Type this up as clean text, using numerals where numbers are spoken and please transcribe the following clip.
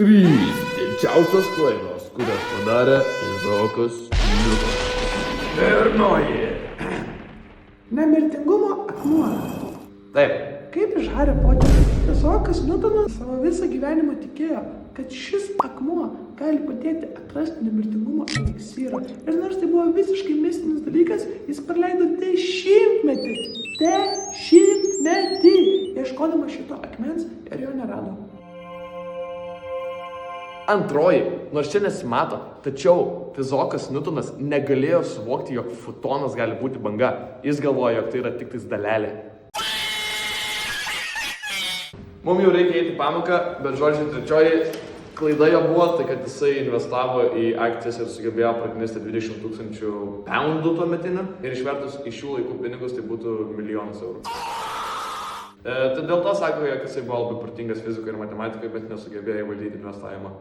3 didžiausios klaidos, kurias padarė Izaokas Niutonas. Pirmoji. Nemirtingumo akmuo. Taip. Kaip iš Hario Poterio, Izaokas Niutonas savo visą gyvenimą tikėjo, kad šis akmuo gali padėti atrasti nemirtingumo eliksyrą. Ir nors tai buvo visiškai mistinis dalykas, jis praleido 10 metį ieškodamas šito akmens ir jo nerado. Antroji, nors čia nesimato, tačiau Izaokas Niutonas negalėjo suvokti, jog fotonas gali būti banga. Jis galvojo, jog tai yra tik tais dalelė. Mums jau reikia eiti į pamoką, bet žodžiu, trečioji klaida jo buvo, tai kad jisai investavo į akcijas ir sugebėjo praknisti 20 000 poundų tuometinių. Ir išvertus iš šių laikų pinigus tai būtų milijonas eurų. Tai dėl to sako, jog jisai buvo labai protingas fizikoje ir matematikoje, bet nesugebėjo įvaldyti investavimą.